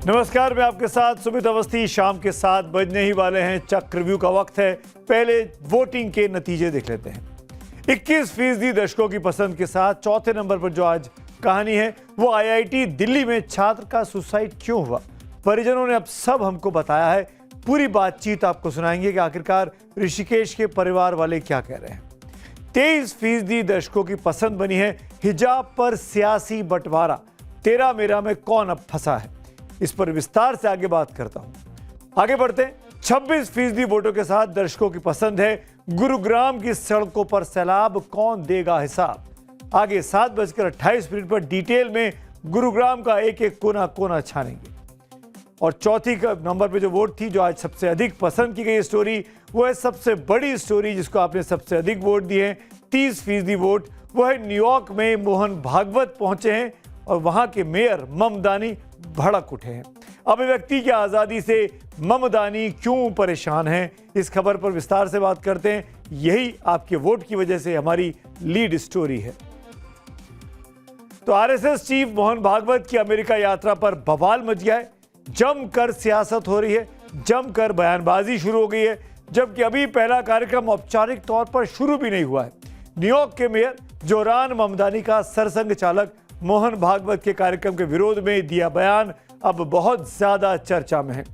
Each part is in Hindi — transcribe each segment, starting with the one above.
नमस्कार, मैं आपके साथ सुमित अवस्थी। शाम के 7 बजने ही वाले हैं। चक्रव्यूह का वक्त है। पहले वोटिंग के नतीजे देख लेते हैं। 21% दर्शकों की पसंद के साथ चौथे नंबर पर जो आज कहानी है वो IIT दिल्ली में छात्र का सुसाइड क्यों हुआ। परिजनों ने अब सब हमको बताया है। पूरी बातचीत आपको सुनाएंगे कि आखिरकार ऋषिकेश के परिवार वाले क्या कह रहे हैं। 23% दर्शकों की पसंद बनी है हिजाब पर सियासी बंटवारा, तेरा मेरा में कौन अब फंसा है। इस पर विस्तार से आगे बात करता हूं। आगे बढ़ते हैं। 26% वोटों के साथ दर्शकों की पसंद है गुरुग्राम की सड़कों पर सैलाब, कौन देगा हिसाब। आगे 7:28 पर डिटेल में गुरुग्राम का एक एक कोना कोना छानेंगे। और चौथी नंबर पे जो वोट थी, जो आज सबसे अधिक पसंद की गई स्टोरी, वो है सबसे बड़ी स्टोरी जिसको आपने सबसे अधिक वोट दिए हैं, 30% वोट। वो है न्यूयॉर्क में मोहन भागवत पहुंचे हैं और वहां के मेयर ममदानी भड़क उठे हैं। अभिव्यक्ति की आजादी से ममदानी क्यों परेशान हैं, इस खबर पर विस्तार से बात करते हैं। यही आपके वोट की वजह से हमारी लीड स्टोरी है। तो RSS चीफ मोहन भागवत की अमेरिका यात्रा पर बवाल मच गया है। जमकर सियासत हो रही है, जमकर बयानबाजी शुरू हो गई है, जबकि अभी पहला कार्यक्रम औपचारिक तौर पर शुरू भी नहीं हुआ है। न्यूयॉर्क के मेयर जोरान ममदानी का सरसंघ चालक मोहन भागवत के कार्यक्रम के विरोध में दिया बयान अब बहुत ज्यादा चर्चा में है।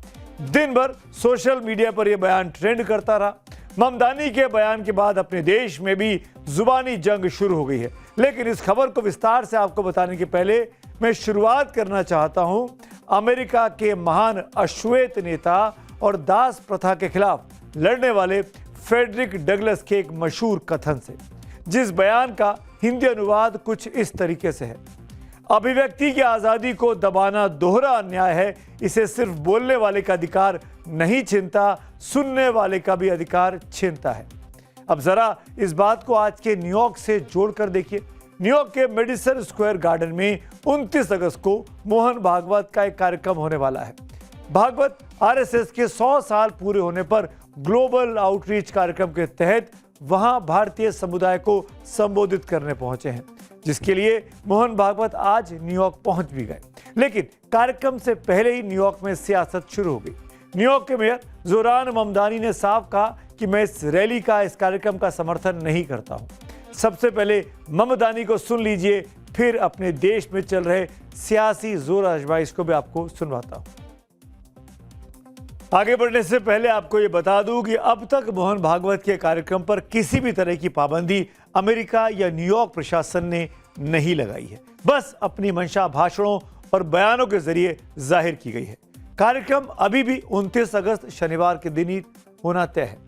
दिन भर सोशल मीडिया पर यह बयान ट्रेंड करता रहा। ममदानी के बयान के बाद अपने देश में भी जुबानी जंग शुरू हो गई है। लेकिन इस खबर को विस्तार से आपको बताने के पहले मैं शुरुआत करना चाहता हूं अमेरिका के महान अश्वेत नेता और दास प्रथा के खिलाफ लड़ने वाले फ्रेडरिक डगलस के एक मशहूर कथन से, जिस बयान का हिंदी अनुवाद कुछ इस तरीके से है। अभिव्यक्ति की आजादी को दबाना दोहरा अन्याय है। इसे सिर्फ बोलने वाले का अधिकार नहीं छीनता, सुनने वाले का भी अधिकार छीनता है। अब जरा इस बात को आज के न्यूयॉर्क से जोड़कर देखिए। न्यूयॉर्क के मेडिसन स्क्वायर गार्डन में 29 अगस्त को मोहन भागवत का एक कार्यक्रम होने वाला है। भागवत RSS के 100 साल पूरे होने पर ग्लोबल आउटरीच कार्यक्रम के तहत वहां भारतीय समुदाय को संबोधित करने पहुंचे हैं, जिसके लिए मोहन भागवत आज न्यूयॉर्क पहुंच भी गए। लेकिन कार्यक्रम से पहले ही न्यूयॉर्क में सियासत शुरू हो गई। न्यूयॉर्क के मेयर जोरान ममदानी ने साफ कहा कि मैं इस रैली का, इस कार्यक्रम का समर्थन नहीं करता हूं। सबसे पहले ममदानी को सुन लीजिए, फिर अपने देश में चल रहे सियासी जोर आजमाइश को भी आपको सुनवाता हूं। आगे बढ़ने से पहले आपको यह बता दूं कि अब तक मोहन भागवत के कार्यक्रम पर किसी भी तरह की पाबंदी अमेरिका या न्यूयॉर्क प्रशासन ने नहीं लगाई है। बस अपनी मंशा भाषणों और बयानों के जरिए जाहिर की गई है। कार्यक्रम अभी भी 29 अगस्त शनिवार के दिन ही होना तय है।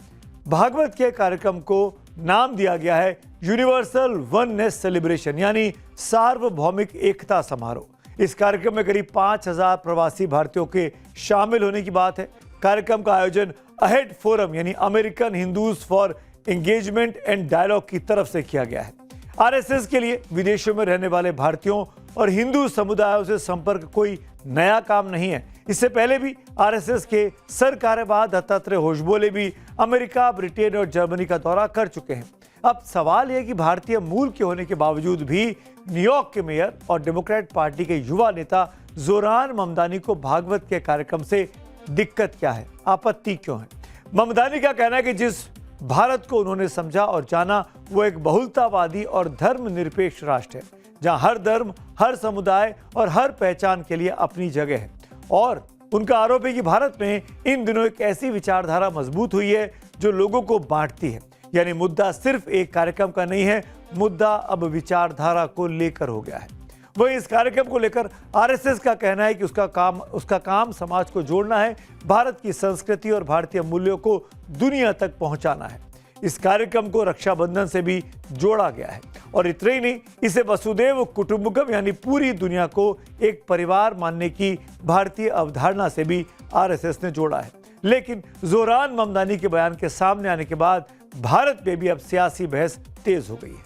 भागवत के कार्यक्रम को नाम दिया गया है यूनिवर्सल वननेस सेलिब्रेशन, यानी सार्वभौमिक एकता समारोह। इस कार्यक्रम में करीब 5000 प्रवासी भारतीयों के शामिल होने की बात है। कार्यक्रम का आयोजन अहेड फोरम यानी American Hindus for engagement and dialogue की तरफ से किया गया है। RSS के लिए विदेशों में रहने वाले भारतीयों और हिंदू समुदायों से संपर्क कोई नया काम नहीं है। इससे पहले भी RSS के सरकार्यवाह दत्तात्रेय होशबोले भी अमेरिका, ब्रिटेन और जर्मनी का दौरा कर चुके हैं। अब सवाल यह कि भारतीय मूल के होने के बावजूद भी न्यूयॉर्क के मेयर और डेमोक्रेट पार्टी के युवा नेता जोरान ममदानी को भागवत के कार्यक्रम से दिक्कत क्या है, आपत्ति क्यों है। ममदानी का कहना है कि जिस भारत को उन्होंने समझा और जाना वो एक बहुलतावादी और धर्मनिरपेक्ष राष्ट्र है, जहां हर धर्म, हर समुदाय और हर पहचान के लिए अपनी जगह है। और उनका आरोप है कि भारत में इन दिनों एक ऐसी विचारधारा मजबूत हुई है जो लोगों को बांटती है। यानी मुद्दा सिर्फ एक कार्यक्रम का नहीं है, मुद्दा अब विचारधारा को लेकर हो गया है। वहीं इस कार्यक्रम को लेकर RSS का कहना है कि उसका काम समाज को जोड़ना है, भारत की संस्कृति और भारतीय मूल्यों को दुनिया तक पहुंचाना है। इस कार्यक्रम को रक्षाबंधन से भी जोड़ा गया है और इतना ही नहीं, इसे वसुदेव कुटुंबकम यानी पूरी दुनिया को एक परिवार मानने की भारतीय अवधारणा से भी RSS ने जोड़ा है। लेकिन जोरान ममदानी के बयान के सामने आने के बाद भारत में भी अब सियासी बहस तेज हो गई है।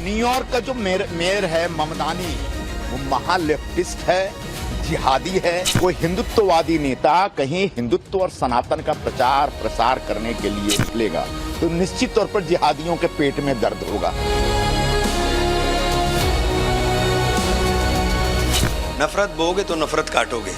न्यूयॉर्क का जो मेयर है ममदानी, वो महालेफ्टिस्ट है, जिहादी है। कोई हिंदुत्ववादी नेता कहीं हिंदुत्व और सनातन का प्रचार प्रसार करने के लिए निकलेगा तो निश्चित तौर पर जिहादियों के पेट में दर्द होगा। नफरत बोगे तो नफरत काटोगे।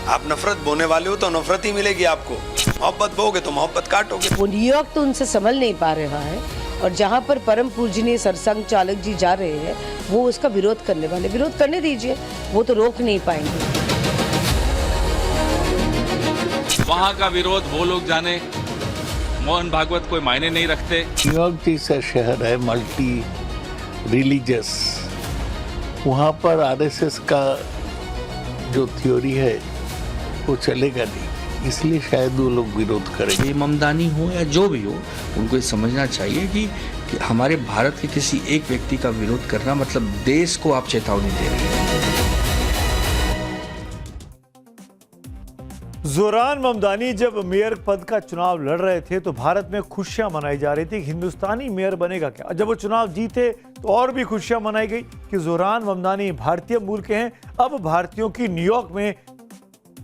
आप नफरत बोने वाले हो तो नफरत ही मिलेगी आपको। मोहब्बत बोगे तो मोहब्बत काटोगे। वो न्यूयॉर्क तो उनसे संभल नहीं पा रहा है और जहाँ पर परम पूजनीय सरसंघ चालक जी जा रहे हैं वो उसका विरोध करने वाले, विरोध करने दीजिए, वो तो रोक नहीं पाएंगे। वहाँ का विरोध वो लोग जाने, मोहन भागवत कोई मायने नहीं रखते। न्यूयॉर्क जैसा शहर है मल्टी रिलीजियस, वहाँ पर आरएसएस का जो थ्योरी है वो चलेगा नहीं, इसलिए शायद वो लोग विरोध करेंगे। ये ममदानी हो या जो भी हो, उनको ये समझना चाहिए कि हमारे भारत के किसी एक व्यक्ति का विरोध करना मतलब देश को आप चेतावनी दे रहे हैं। जोरान ममदानी जब मेयर पद का चुनाव लड़ रहे थे तो भारत में खुशियां मनाई जा रही थी कि हिंदुस्तानी मेयर बनेगा क्या। जब वो चुनाव जीते तो और भी खुशियां मनाई गई कि जोरान ममदानी भारतीय मूल के हैं, अब भारतीयों की न्यूयॉर्क में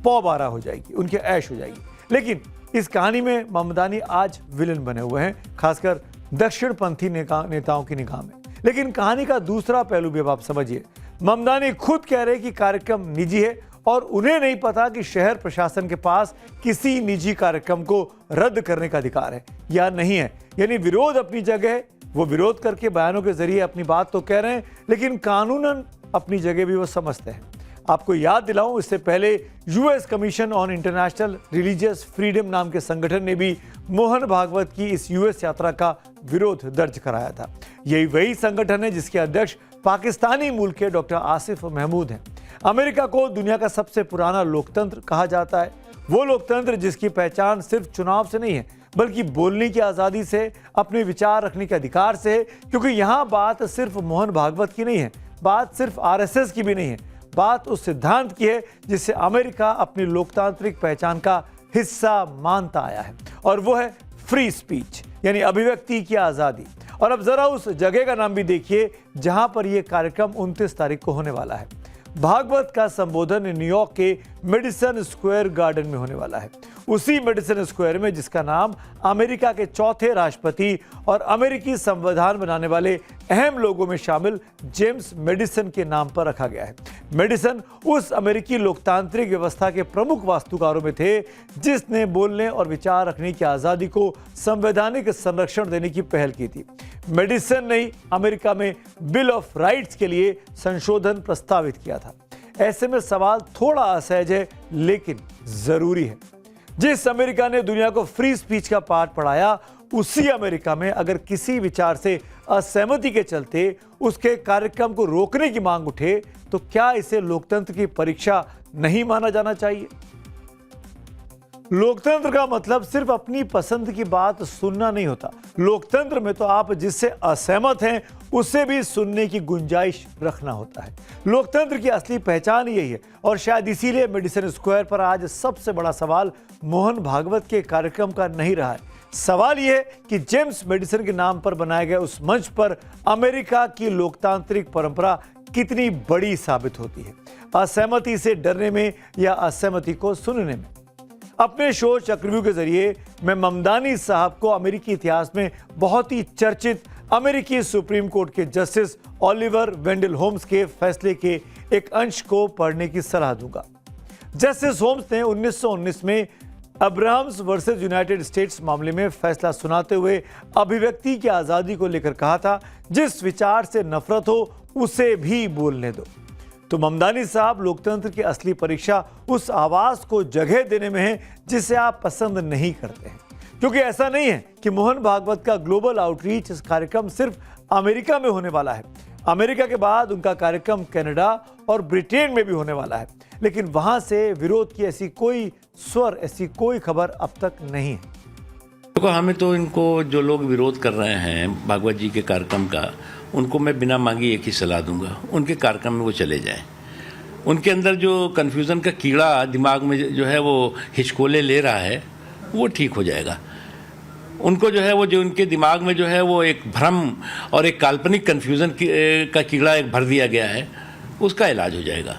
पौबारा हो जाएगी, उनकी ऐश हो जाएगी। लेकिन इस कहानी में ममदानी आज विलन बने हुए हैं, खासकर दक्षिणपंथी नेताओं की निगाह में। लेकिन कहानी का दूसरा पहलू भी आप समझिए। ममदानी खुद कह रहे कि कार्यक्रम निजी है और उन्हें नहीं पता कि शहर प्रशासन के पास किसी निजी कार्यक्रम को रद्द करने का अधिकार है या नहीं है। यानी विरोध अपनी जगह है, वो विरोध करके बयानों के जरिए अपनी बात तो कह रहे हैं, लेकिन कानूनन अपनी जगह भी वो समझते हैं। आपको याद दिलाऊं, इससे पहले US commission on international religious freedom नाम के संगठन ने भी मोहन भागवत की इस यूएस यात्रा का विरोध दर्ज कराया था। यही वही संगठन है जिसके अध्यक्ष पाकिस्तानी मूल के डॉक्टर आसिफ महमूद हैं। अमेरिका को दुनिया का सबसे पुराना लोकतंत्र कहा जाता है, वो लोकतंत्र जिसकी पहचान सिर्फ चुनाव से नहीं है बल्कि बोलने की आज़ादी से, अपने विचार रखने के अधिकार से है। क्योंकि यहाँ बात सिर्फ मोहन भागवत की नहीं है, बात सिर्फ आरएसएस की भी नहीं है, बात उस सिद्धांत की है जिसे अमेरिका अपनी लोकतांत्रिक पहचान का हिस्सा मानता आया है, और वो है फ्री स्पीच, यानी अभिव्यक्ति की आज़ादी। और अब जरा उस जगह का नाम भी देखिए जहां पर यह कार्यक्रम 29 तारीख को होने वाला है। भागवत का संबोधन न्यूयॉर्क के मेडिसन स्क्वायर गार्डन में होने वाला है, उसी मेडिसन स्क्वायर में जिसका नाम अमेरिका के चौथे राष्ट्रपति और अमेरिकी संविधान बनाने वाले अहम लोगों में शामिल जेम्स मेडिसन के नाम पर रखा गया है। मेडिसन उस अमेरिकी लोकतांत्रिक व्यवस्था के प्रमुख वास्तुकारों में थे जिसने बोलने और विचार रखने की आज़ादी को संवैधानिक संरक्षण देने की पहल की थी। मेडिसन ने ही अमेरिका में बिल ऑफ राइट्स के लिए संशोधन प्रस्तावित किया था। ऐसे में सवाल थोड़ा असहज है लेकिन जरूरी है। जिस अमेरिका ने दुनिया को फ्री स्पीच का पाठ पढ़ाया, उसी अमेरिका में अगर किसी विचार से असहमति के चलते उसके कार्यक्रम को रोकने की मांग उठे तो क्या इसे लोकतंत्र की परीक्षा नहीं माना जाना चाहिए? लोकतंत्र का मतलब सिर्फ अपनी पसंद की बात सुनना नहीं होता। लोकतंत्र में तो आप जिससे असहमत हैं उसे भी सुनने की गुंजाइश रखना होता है। लोकतंत्र की असली पहचान यही है, और शायद इसीलिए मेडिसन स्क्वायर पर आज सबसे बड़ा सवाल मोहन भागवत के कार्यक्रम का नहीं रहा है। सवाल यह है कि जेम्स मेडिसन के नाम पर बनाए गए उस मंच पर अमेरिका की लोकतांत्रिक परंपरा कितनी बड़ी साबित होती है, असहमति से डरने में या असहमति को सुनने में। अपने शो चक्रव्यूह के जरिए मैं ममदानी साहब को अमेरिकी इतिहास में बहुत ही चर्चित अमेरिकी सुप्रीम कोर्ट के जस्टिस ओलिवर वेंडल होम्स के फैसले के एक अंश को पढ़ने की सलाह दूंगा। जस्टिस होम्स ने 1919 में अब्राहम्स वर्सेस यूनाइटेड स्टेट्स मामले में फैसला सुनाते हुए अभिव्यक्ति की आज़ादी को लेकर कहा था, जिस विचार से नफरत हो उसे भी बोलने दो। तो ममदानी साहब, लोकतंत्र की असली परीक्षा उस आवाज को जगह देने में है जिसे आप पसंद नहीं करते हैं। क्योंकि ऐसा नहीं है कि मोहन भागवत का ग्लोबल आउटरीच कार्यक्रम सिर्फ अमेरिका में होने वाला है। अमेरिका के बाद उनका कार्यक्रम कनाडा और ब्रिटेन में भी होने वाला है, लेकिन वहां से विरोध की ऐसी कोई स्वर, ऐसी कोई खबर अब तक नहीं है। देखो, हमें तो इनको जो लोग विरोध कर रहे हैं भागवत जी के कार्यक्रम का, उनको मैं बिना मांगी एक ही सलाह दूंगा, उनके कार्यक्रम में वो चले जाएं। उनके अंदर जो कन्फ्यूज़न का कीड़ा दिमाग में जो है वो हिचकोले ले रहा है, वो ठीक हो जाएगा। उनको जो है वो जो उनके दिमाग में जो है वो एक भ्रम और एक काल्पनिक कन्फ्यूज़न का कीड़ा एक भर दिया गया है, उसका इलाज हो जाएगा।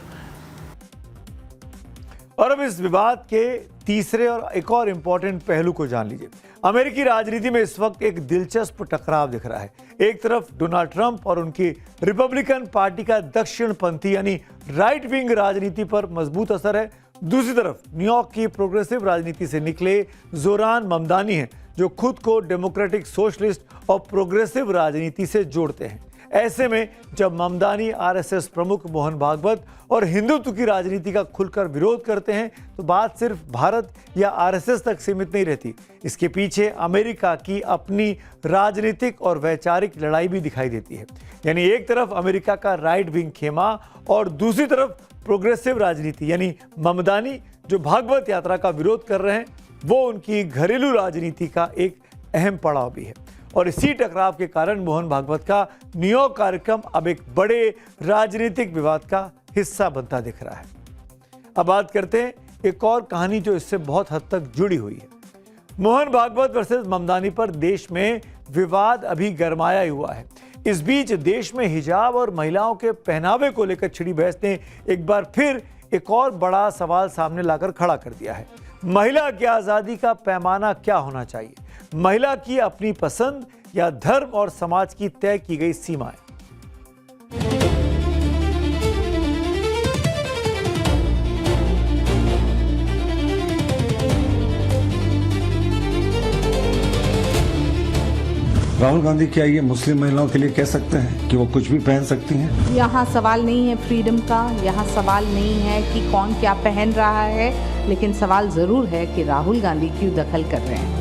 और अब इस विवाद के तीसरे और एक और इंपॉर्टेंट पहलू को जान लीजिए। अमेरिकी राजनीति में इस वक्त एक दिलचस्प टकराव दिख रहा है। एक तरफ डोनाल्ड ट्रंप और उनकी रिपब्लिकन पार्टी का दक्षिणपंथी यानी राइट विंग राजनीति पर मजबूत असर है। दूसरी तरफ न्यूयॉर्क की प्रोग्रेसिव राजनीति से निकले जोरान ममदानी हैं, जो खुद को डेमोक्रेटिक सोशलिस्ट और प्रोग्रेसिव राजनीति से जोड़ते हैं। ऐसे में जब ममदानी आरएसएस प्रमुख मोहन भागवत और हिंदुत्व की राजनीति का खुलकर विरोध करते हैं तो बात सिर्फ भारत या आरएसएस तक सीमित नहीं रहती। इसके पीछे अमेरिका की अपनी राजनीतिक और वैचारिक लड़ाई भी दिखाई देती है। यानी एक तरफ अमेरिका का राइट विंग खेमा और दूसरी तरफ प्रोग्रेसिव राजनीति यानी ममदानी जो भागवत यात्रा का विरोध कर रहे हैं, वो उनकी घरेलू राजनीति का एक अहम पड़ाव भी है। और इसी टकराव के कारण मोहन भागवत का न्यूयॉर्क कार्यक्रम अब एक बड़े राजनीतिक विवाद का हिस्सा बनता दिख रहा है। अब बात करते हैं एक और कहानी जो इससे बहुत हद तक जुड़ी हुई है। मोहन भागवत वर्सेस ममदानी पर देश में विवाद अभी गरमाया हुआ है। इस बीच देश में हिजाब और महिलाओं के पहनावे को लेकर छिड़ी बहस ने एक बार फिर एक और बड़ा सवाल सामने लाकर खड़ा कर दिया है। महिला की आज़ादी का पैमाना क्या होना चाहिए? महिला की अपनी पसंद या धर्म और समाज की तय की गई सीमाएं? राहुल गांधी क्या ये मुस्लिम महिलाओं के लिए कह सकते हैं कि वो कुछ भी पहन सकती हैं? यहाँ सवाल नहीं है फ्रीडम का, यहाँ सवाल नहीं है कि कौन क्या पहन रहा है, लेकिन सवाल जरूर है कि राहुल गांधी क्यों दखल कर रहे हैं।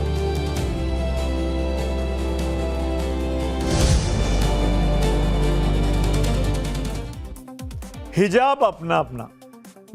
हिजाब अपना अपना,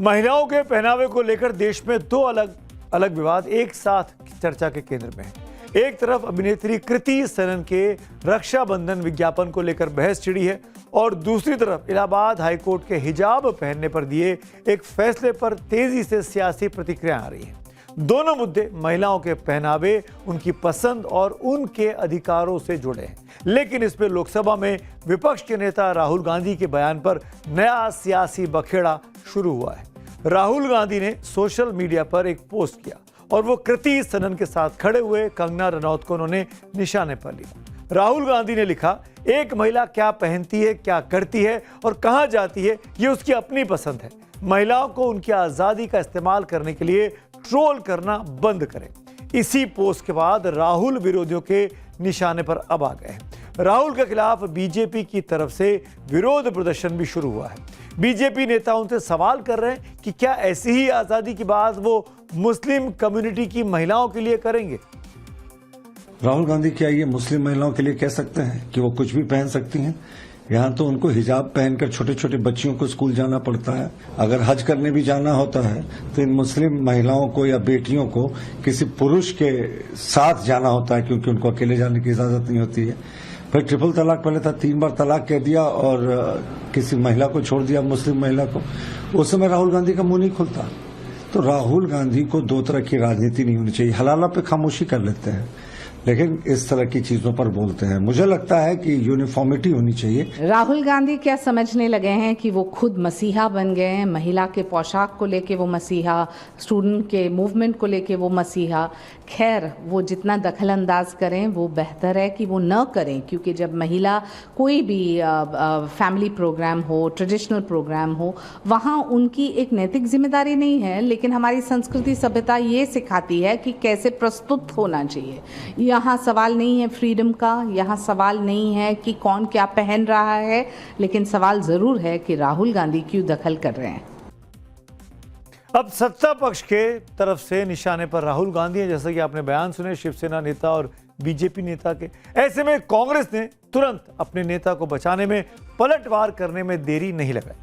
महिलाओं के पहनावे को लेकर देश में दो अलग अलग विवाद एक साथ चर्चा के केंद्र में है। एक तरफ अभिनेत्री कृति सेनन के रक्षाबंधन विज्ञापन को लेकर बहस छिड़ी है और दूसरी तरफ इलाहाबाद हाईकोर्ट के हिजाब पहनने पर दिए एक फैसले पर तेजी से सियासी प्रतिक्रिया आ रही है। दोनों मुद्दे महिलाओं के पहनावे, उनकी पसंद और उनके अधिकारों से जुड़े हैं। लेकिन इसमें लोकसभा में विपक्ष के नेता राहुल गांधी के बयान पर नया सियासी बखेड़ा शुरू हुआ है। राहुल गांधी ने सोशल मीडिया पर एक पोस्ट किया और वो कृति सेनन के साथ खड़े हुए कंगना रनौत को उन्होंने निशाने पर लिया। राहुल गांधी ने लिखा, एक महिला क्या पहनती है, क्या करती है और कहां जाती है, ये उसकी अपनी पसंद है। महिलाओं को उनकी आज़ादी का इस्तेमाल करने के लिए ट्रोल करना बंद करें। इसी पोस्ट के बाद राहुल विरोधियों के निशाने पर अब आ गए हैं। राहुल के खिलाफ बीजेपी की तरफ से विरोध प्रदर्शन भी शुरू हुआ है। बीजेपी नेता उनसे सवाल कर रहे हैं कि क्या ऐसी ही आज़ादी की बात वो मुस्लिम कम्युनिटी की महिलाओं के लिए करेंगे? राहुल गांधी क्या ये मुस्लिम महिलाओं के लिए कह सकते हैं कि वो कुछ भी पहन सकती हैं? यहाँ तो उनको हिजाब पहनकर छोटे छोटे बच्चियों को स्कूल जाना पड़ता है। अगर हज करने भी जाना होता है तो इन मुस्लिम महिलाओं को या बेटियों को किसी पुरुष के साथ जाना होता है, क्योंकि उनको अकेले जाने की इजाजत नहीं होती है। फिर ट्रिपल तलाक पहले था, 3 बार तलाक कह दिया और किसी महिला को छोड़ दिया, मुस्लिम महिला को। उस समय राहुल गांधी का मुंह नहीं खुलता। तो राहुल गांधी को दो तरह की राजनीति नहीं होनी चाहिए। हलाला पे खामोशी कर लेते हैं, लेकिन इस तरह की चीजों पर बोलते हैं। मुझे लगता है कि यूनिफॉर्मिटी होनी चाहिए। राहुल गांधी क्या समझने लगे हैं कि वो खुद मसीहा बन गए हैं? महिला के पोशाक को लेके वो मसीहा, स्टूडेंट के मूवमेंट को लेके वो मसीहा। खैर, वो जितना दखल अंदाज करें वो बेहतर है कि वो न करें, क्योंकि जब महिला कोई भी फैमिली प्रोग्राम हो, ट्रेडिशनल प्रोग्राम हो, वहाँ उनकी एक नैतिक जिम्मेदारी नहीं है, लेकिन हमारी संस्कृति सभ्यता ये सिखाती है कि कैसे प्रस्तुत होना चाहिए। यहाँ सवाल नहीं है फ्रीडम का, यहाँ सवाल नहीं है कि कौन क्या पहन रहा है, लेकिन सवाल जरूर है कि राहुल गांधी क्यों दखल कर रहे हैं। अब सत्ता पक्ष के तरफ से निशाने पर राहुल गांधी हैं, जैसा कि आपने बयान सुने शिवसेना नेता और बीजेपी नेता के। ऐसे में कांग्रेस ने तुरंत अपने नेता को बचाने में पलटवार करने में देरी नहीं लगाई।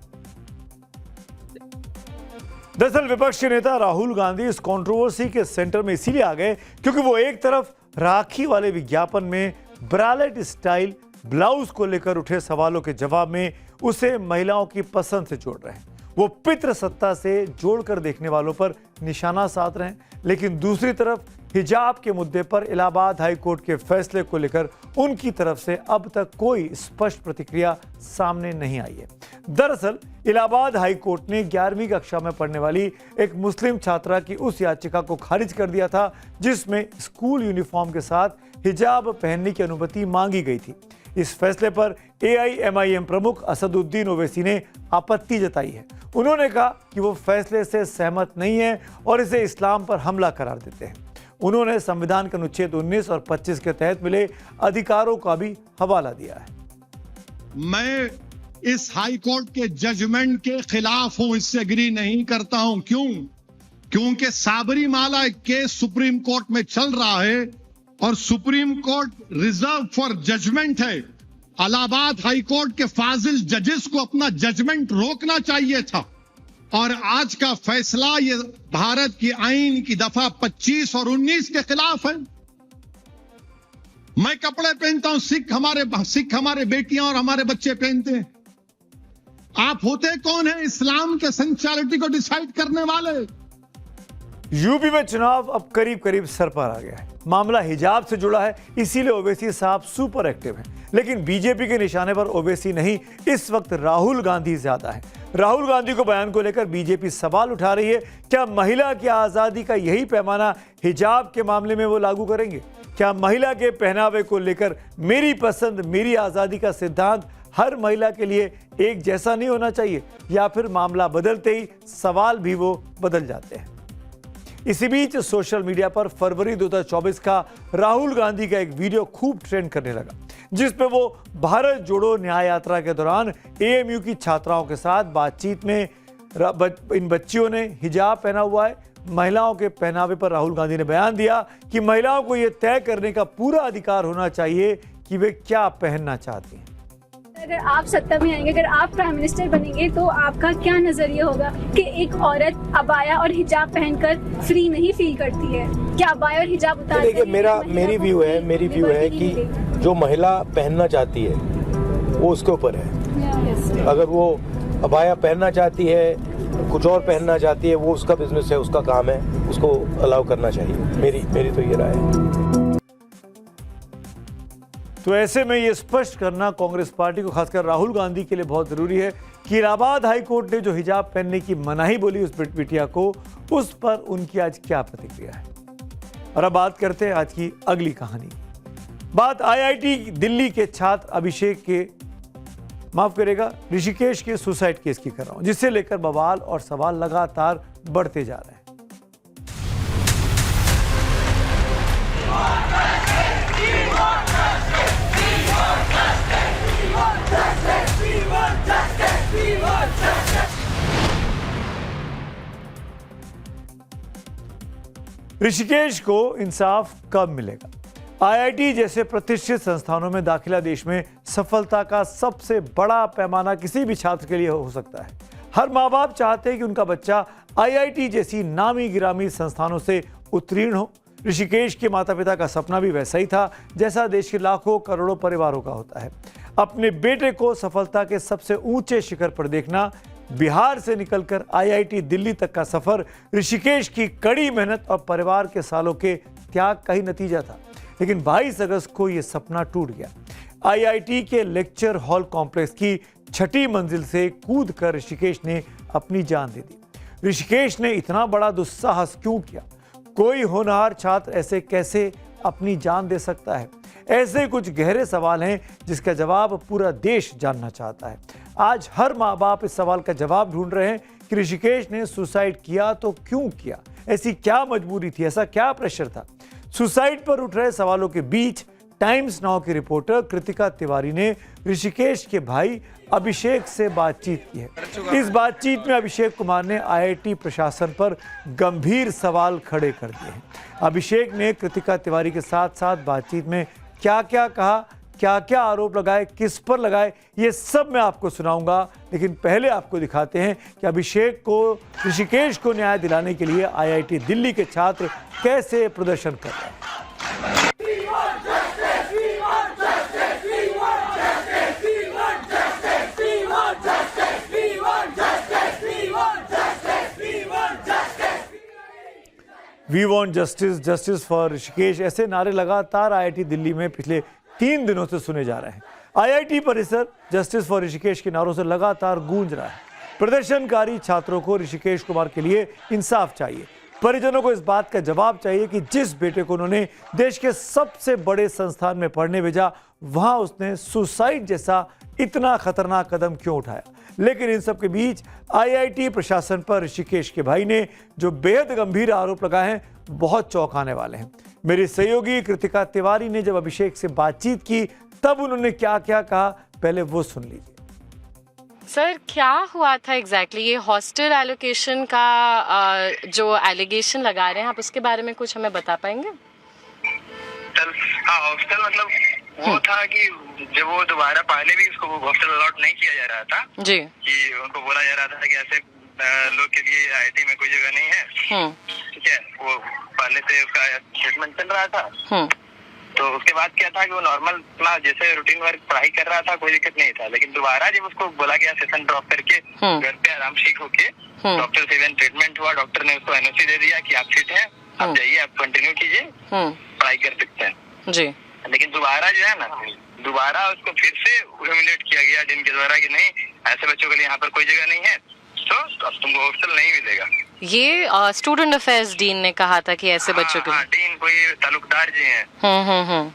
दरअसल विपक्ष के नेता राहुल गांधी इस कंट्रोवर्सी के सेंटर में इसीलिए आ गए क्योंकि वो एक तरफ राखी वाले विज्ञापन में ब्रालेट स्टाइल ब्लाउज को लेकर उठे सवालों के जवाब में उसे महिलाओं की पसंद से जोड़ रहे हैं। वो पितृसत्ता से जोड़कर देखने वालों पर निशाना साध रहे हैं, लेकिन दूसरी तरफ हिजाब के मुद्दे पर इलाहाबाद हाई कोर्ट के फैसले को लेकर उनकी तरफ से अब तक कोई स्पष्ट प्रतिक्रिया सामने नहीं आई है। दरअसल इलाहाबाद हाई कोर्ट ने 11वीं कक्षा में पढ़ने वाली एक मुस्लिम छात्रा की उस याचिका को खारिज कर दिया था जिसमें स्कूल यूनिफॉर्म के साथ हिजाब पहनने की अनुमति मांगी गई थी। इस फैसले पर AIMIM प्रमुख असदुद्दीन ओवैसी ने आपत्ति जताई है। उन्होंने कहा कि वो फैसले से सहमत नहीं है और इसे इस्लाम पर हमला करार देते हैं। उन्होंने संविधान के अनुच्छेद 19 और 25 के तहत मिले अधिकारों का भी हवाला दिया है। मैं इस हाई कोर्ट के जजमेंट के खिलाफ हूं, इससे एग्री नहीं करता हूं। क्यों? क्योंकि साबरीमाला केस सुप्रीम कोर्ट में चल रहा है और Supreme Court reserve for judgment है। इलाहाबाद हाई कोर्ट के फाजिल जजेस को अपना जजमेंट रोकना चाहिए था और आज का फैसला ये भारत की आईन की दफा 25 और 19 के खिलाफ है। मैं कपड़े पहनता हूं, सिख हमारे बेटियां और हमारे बच्चे पहनते हैं। आप होते कौन है इस्लाम के सेंचुअलिटी को डिसाइड करने वाले? यूपी में चुनाव अब करीब करीब सर पर आ गया है। मामला हिजाब से जुड़ा है, इसीलिए ओवैसी साहब सुपर एक्टिव हैं। लेकिन बीजेपी के निशाने पर ओवैसी नहीं, इस वक्त राहुल गांधी ज्यादा है। राहुल गांधी को बयान को लेकर बीजेपी सवाल उठा रही है, क्या महिला की आजादी का यही पैमाना हिजाब के मामले में वो लागू करेंगे? क्या महिला के पहनावे को लेकर मेरी पसंद मेरी आजादी का सिद्धांत हर महिला के लिए एक जैसा नहीं होना चाहिए, या फिर मामला बदलते ही सवाल भी वो बदल जाते हैं? इसी बीच सोशल मीडिया पर फरवरी 2024 का राहुल गांधी का एक वीडियो खूब ट्रेंड करने लगा, जिसमें वो भारत जोड़ो न्याय यात्रा के दौरान AMU की छात्राओं के साथ बातचीत में इन बच्चियों ने हिजाब पहना हुआ है। महिलाओं के पहनावे पर राहुल गांधी ने बयान दिया कि महिलाओं को यह तय करने का पूरा अधिकार होना चाहिए कि वे क्या पहनना चाहती हैं। अगर आप सत्ता में आएंगे, अगर आप प्राइम मिनिस्टर बनेंगे तो आपका क्या नजरिया होगा कि एक औरत अबाया और हिजाब पहनकर फ्री नहीं फील करती है? क्या अबाया और हिजाब उतार? देखिए, मेरी व्यू है कि जो महिला पहनना चाहती है वो उसके ऊपर है। अगर वो अबाया पहनना चाहती है, कुछ और पहनना चाहती है, वो उसका बिजनेस है, उसका काम है, उसको अलाउ करना चाहिए। मेरी तो ये राय है। तो ऐसे में ये स्पष्ट करना कांग्रेस पार्टी को, खासकर राहुल गांधी के लिए बहुत जरूरी है कि इलाहाबाद हाई कोर्ट ने जो हिजाब पहनने की मनाही बोली उस बिटिया को, उस पर उनकी आज क्या प्रतिक्रिया है। और अब बात करते हैं आज की अगली कहानी। बात IIT दिल्ली के छात्र ऋषिकेश के सुसाइड केस की कर रहा हूं, जिससे लेकर बवाल और सवाल लगातार बढ़ते जा रहे हैं। ऋषिकेश को इंसाफ कब मिलेगा? IIT जैसे प्रतिष्ठित संस्थानों में दाखिला देश में सफलता का सबसे बड़ा पैमाना किसी भी छात्र के लिए हो सकता है। हर माँ बाप चाहते हैं कि उनका बच्चा IIT जैसी नामी गिरामी संस्थानों से उत्तीर्ण हो। ऋषिकेश के माता पिता का सपना भी वैसा ही था जैसा देश के लाखों करोड़ों परिवारों का होता है, अपने बेटे को सफलता के सबसे ऊंचे शिखर पर देखना। बिहार से निकलकर IIT दिल्ली तक का सफर ऋषिकेश की कड़ी मेहनत और परिवार के सालों के त्याग का ही नतीजा था। लेकिन 22 अगस्त को यह सपना टूट गया। IIT के लेक्चर हॉल कॉम्प्लेक्स की 6ठी मंजिल से कूदकर ऋषिकेश ने अपनी जान दे दी। ऋषिकेश ने इतना बड़ा दुस्साहस क्यों किया? कोई होनहार छात्र ऐसे कैसे अपनी जान दे सकता है? ऐसे कुछ गहरे सवाल हैं जिसका जवाब पूरा देश जानना चाहता है। आज हर माँ बाप इस सवाल का जवाब ढूंढ रहे हैं कि ऋषिकेश ने सुसाइड किया तो क्यों किया? ऐसी क्या मजबूरी थी? ऐसा क्या प्रेशर था? सुसाइड पर उठ रहे सवालों के बीच टाइम्स नाउ की रिपोर्टर कृतिका तिवारी ने ऋषिकेश के भाई अभिषेक से बातचीत की है। इस बातचीत में अभिषेक कुमार ने IIT प्रशासन पर गंभीर सवाल खड़े कर दिए हैं। अभिषेक ने कृतिका तिवारी के साथ साथ बातचीत में क्या क्या कहा, क्या क्या आरोप लगाए, किस पर लगाए, ये सब मैं आपको सुनाऊंगा। लेकिन पहले आपको दिखाते हैं कि अभिषेक को ऋषिकेश को न्याय दिलाने के लिए IIT दिल्ली के छात्र कैसे प्रदर्शन कर रहे हैं। We want justice, justice for Rishikesh, ऐसे नारे लगातार आईआईटी दिल्ली में पिछले 3 दिनों से सुने जा रहे हैं। आईआईटी परिसर जस्टिस फॉर ऋषिकेश के नारों से लगातार गूंज रहा है। प्रदर्शनकारी छात्रों को ऋषिकेश कुमार के लिए इंसाफ चाहिए। परिजनों को इस बात का जवाब चाहिए कि जिस बेटे को उन्होंने देश के सबसे बड़े संस्थान में पढ़ने भेजा, वहां उसने सुसाइड जैसा इतना खतरनाक कदम क्यों उठाया। लेकिन इन सब के बीच आईआईटी प्रशासन पर ऋषिकेश के भाई ने जो बेहद गंभीर आरोप लगाए हैं, बहुत चौंकाने वाले हैं। मेरी सहयोगी कृतिका तिवारी ने जब अभिषेक से बातचीत की, तब उन्होंने क्या क्या कहा, पहले वो सुन लीजिए। सर, क्या हुआ था एग्जैक्टली ये हॉस्टल एलोकेशन का जो एलिगेशन लगा रहे हैं आप, उसके बारे में कुछ हमें बता पाएंगे? हाँ, हॉस्टल मतलब वो था कि जब वो दोबारा पहले भी उसको हॉस्टल अलॉट नहीं किया जा रहा था जी, कि उनको बोला जा रहा था कि ऐसे लोग के लिए आईआईटी में कोई जगह नहीं है, ठीक है, वो पहले से उसका ट्रीटमेंट चल रहा था। तो उसके बाद क्या था कि वो नॉर्मल अपना जैसे रूटीन वर्क पढ़ाई कर रहा था, कोई दिक्कत नहीं था। लेकिन दोबारा जब उसको बोला गया सेशन ड्रॉप करके घर पे आराम ठीक होके, डॉक्टर से इवन ट्रीटमेंट हुआ, डॉक्टर ने उसको एनओसी दे दिया कि आप फिट हैं, आप जाइए, आप कंटिन्यू कीजिए, पढ़ाई कर सकते हैं जी। लेकिन दोबारा जो है ना, दोबारा उसको फिर से ह्यूमिलेट किया गया डीन के द्वारा कि नहीं, ऐसे बच्चों के लिए यहाँ पर कोई जगह नहीं है, तो अब तुमको हॉस्टल नहीं मिलेगा। ये स्टूडेंट अफेयर्स डीन ने कहा था कि ऐसे बच्चों के लिए। डीन कोई तालुकदार जी हैं,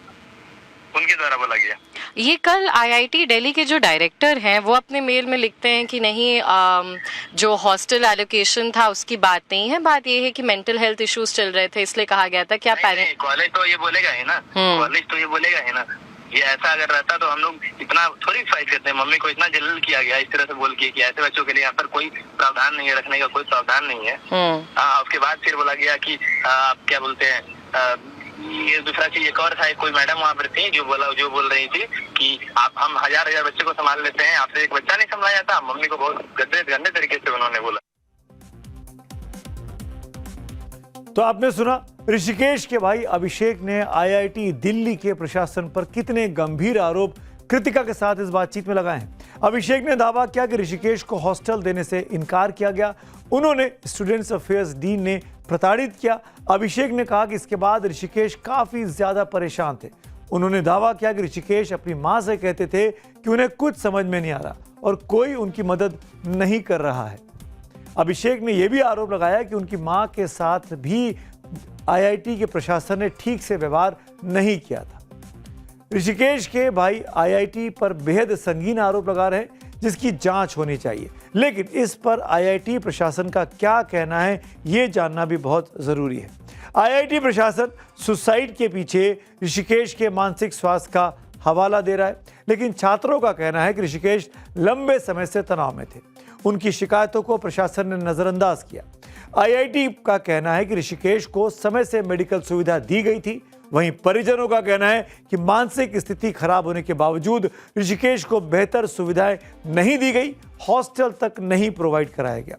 उनके द्वारा बोला गया। ये कल आईआईटी दिल्ली के जो डायरेक्टर हैं वो अपने मेल में लिखते हैं कि नहीं, जो हॉस्टल एलोकेशन था उसकी बात नहीं है, बात ये है कि मेंटल हेल्थ इश्यूज चल रहे थे, इसलिए कहा गया था। क्या पेरेंट कॉलेज तो ये बोलेगा ही ना, कॉलेज तो ये बोलेगा ही ना। ये ऐसा अगर रहता तो हम लोग इतना थोड़ी फाइट करते हैं। मम्मी को इतना जलील किया गया इस तरह से बोल के कि ऐसे बच्चों के लिए यहाँ पर कोई प्रावधान नहीं है, रखने का कोई प्रावधान नहीं है। उसके बाद फिर बोला गया कि आप क्या बोलते हैं, ये दूसरा चीज एक और था, कोई मैडम वहाँ पर थी जो बोल रही थी कि हम हजार बच्चे को संभाल लेते हैं, आपसे एक बच्चा नहीं संभाला जाता। मम्मी को बहुत गंदे तरीके से उन्होंने बोला। तो आपने सुना ऋषिकेश के भाई अभिषेक ने आईआईटी दिल्ली के प्रशासन पर कितने गंभीर आरोप कृतिका के साथ इस बातचीत में लगाए हैं। अभिषेक ने दावा किया कि ऋषिकेश को हॉस्टल देने से इनकार किया गया, उन्होंने स्टूडेंट्स अफेयर्स डीन ने प्रताड़ित किया। अभिषेक ने कहा कि इसके बाद ऋषिकेश काफी ज्यादा परेशान थे। उन्होंने दावा किया कि ऋषिकेश अपनी मां से कहते थे कि उन्हें कुछ समझ में नहीं आ रहा और कोई उनकी मदद नहीं कर रहा है। अभिषेक ने यह भी आरोप लगाया कि उनकी मां के साथ भी आईआईटी के प्रशासन ने ठीक से व्यवहार नहीं किया था। ऋषिकेश के भाई आईआईटी पर बेहद संगीन आरोप लगा रहे हैं, जिसकी जांच होनी चाहिए। लेकिन इस पर आईआईटी प्रशासन का क्या कहना है, ये जानना भी बहुत जरूरी है। आईआईटी प्रशासन सुसाइड के पीछे ऋषिकेश के मानसिक स्वास्थ्य का हवाला दे रहा है, लेकिन छात्रों का कहना है कि ऋषिकेश लंबे समय से तनाव में थे। उनकी शिकायतों को प्रशासन ने नजरअंदाज किया। आईआईटी का कहना है कि ऋषिकेश को समय से मेडिकल सुविधा दी गई थी। वहीं परिजनों का कहना है कि मानसिक स्थिति खराब होने के बावजूद ऋषिकेश को बेहतर सुविधाएं नहीं दी गई, हॉस्टल तक नहीं प्रोवाइड कराया गया।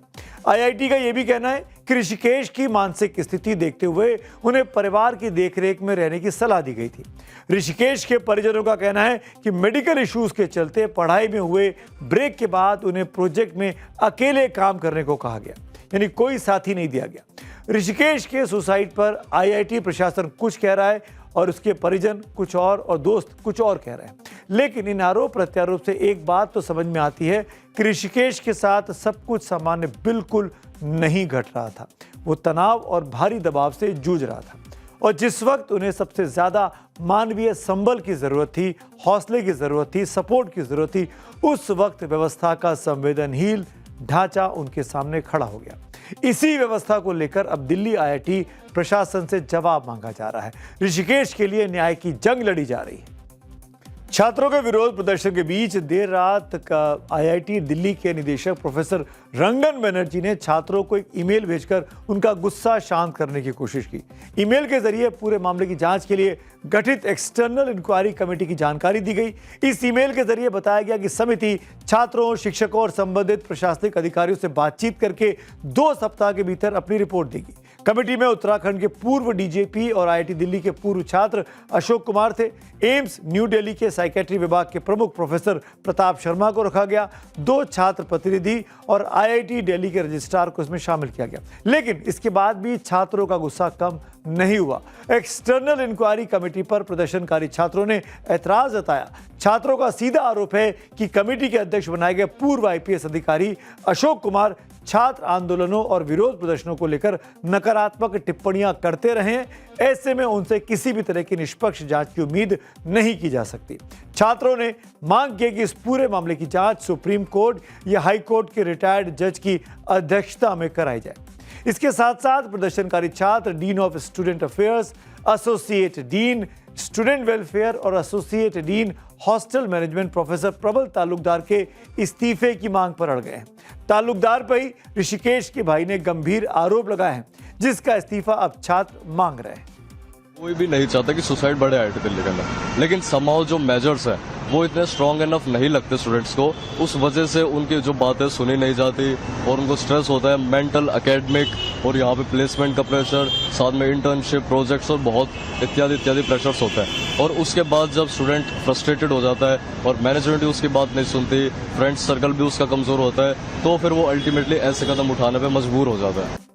आईआईटी का यह भी कहना है कि ऋषिकेश की मानसिक स्थिति देखते हुए उन्हें परिवार की देखरेख में रहने की सलाह दी गई थी। ऋषिकेश के परिजनों का कहना है कि मेडिकल इश्यूज के चलते पढ़ाई में हुए ब्रेक के बाद उन्हें प्रोजेक्ट में अकेले काम करने को कहा गया, यानी कोई साथी नहीं दिया गया। ऋषिकेश के सुसाइड पर आईआईटी प्रशासन कुछ कह रहा है और उसके परिजन कुछ और दोस्त कुछ और कह रहे हैं। लेकिन इन आरोप प्रत्यारोप से एक बात तो समझ में आती है कि ऋषिकेश के साथ सब कुछ सामान्य बिल्कुल नहीं घट रहा था। वो तनाव और भारी दबाव से जूझ रहा था और जिस वक्त उन्हें सबसे ज्यादा मानवीय संबल की जरूरत थी, हौसले की जरूरत थी, सपोर्ट की जरूरत थी, उस वक्त व्यवस्था का संवेदनहीन ढांचा उनके सामने खड़ा हो गया। इसी व्यवस्था को लेकर अब दिल्ली आईआईटी प्रशासन से जवाब मांगा जा रहा है। ऋषिकेश के लिए न्याय की जंग लड़ी जा रही है। छात्रों के विरोध प्रदर्शन के बीच देर रात का आईआईटी दिल्ली के निदेशक प्रोफेसर रंगन बनर्जी ने छात्रों को एक ईमेल भेजकर उनका गुस्सा शांत करने की कोशिश की। ईमेल के जरिए पूरे मामले की जांच के लिए गठित एक्सटर्नल इंक्वायरी कमेटी की जानकारी दी गई। इस ईमेल के जरिए बताया गया कि समिति छात्रों, शिक्षकों और संबंधित प्रशासनिक अधिकारियों से बातचीत करके 2 सप्ताह के भीतर अपनी रिपोर्ट देगी। कमेटी में उत्तराखंड के पूर्व डीजीपी और आईआईटी दिल्ली के पूर्व छात्र अशोक कुमार थे। एम्स न्यू दिल्ली के साइकेट्री विभाग के प्रमुख प्रोफेसर प्रताप शर्मा को रखा गया। 2 छात्र प्रतिनिधि और IIT दिल्ली के रजिस्ट्रार को इसमें शामिल किया गया। लेकिन इसके बाद भी छात्रों का गुस्सा कम नहीं हुआ। एक्सटर्नल इंक्वायरी कमेटी पर प्रदर्शनकारी छात्रों ने ऐतराज जताया। छात्रों का सीधा आरोप है कि कमेटी के अध्यक्ष बनाए गए पूर्व IPS अधिकारी अशोक कुमार छात्र आंदोलनों और विरोध प्रदर्शनों को लेकर नकारात्मक टिप्पणियां करते रहे हैं। ऐसे में उनसे किसी भी तरह की निष्पक्ष जांच की उम्मीद नहीं की जा सकती। छात्रों ने मांग की कि इस पूरे मामले की जांच सुप्रीम कोर्ट या हाई कोर्ट के रिटायर्ड जज की अध्यक्षता में कराई जाए। इसके साथ साथ प्रदर्शनकारी छात्र dean of student affairs, associate dean student welfare और associate dean hostel management professor Prabal Talukdar के इस्तीफे की मांग पर अड़ गए हैं। तालुकदार पर ही ऋषिकेश के भाई ने गंभीर आरोप लगाए हैं, जिसका इस्तीफा अब छात्र मांग रहे हैं। कोई भी नहीं चाहता कि सुसाइड बढ़े IIT दिल्ली के अंदर, लेकिन समाउ जो मेजर्स हैं वो इतने स्ट्रॉन्ग इनफ नहीं लगते स्टूडेंट्स को। उस वजह से उनकी जो बातें सुनी नहीं जाती और उनको स्ट्रेस होता है, मेंटल, एकेडमिक और यहाँ पे प्लेसमेंट का प्रेशर, साथ में इंटर्नशिप, प्रोजेक्ट्स और बहुत इत्यादि प्रेशर्स होते हैं। और उसके बाद जब स्टूडेंट फ्रस्ट्रेटेड हो जाता है और मैनेजमेंट भी उसकी बात नहीं सुनती, फ्रेंड सर्कल भी उसका कमजोर होता है, तो फिर वो अल्टीमेटली ऐसे कदम उठाने पर मजबूर हो जाता है।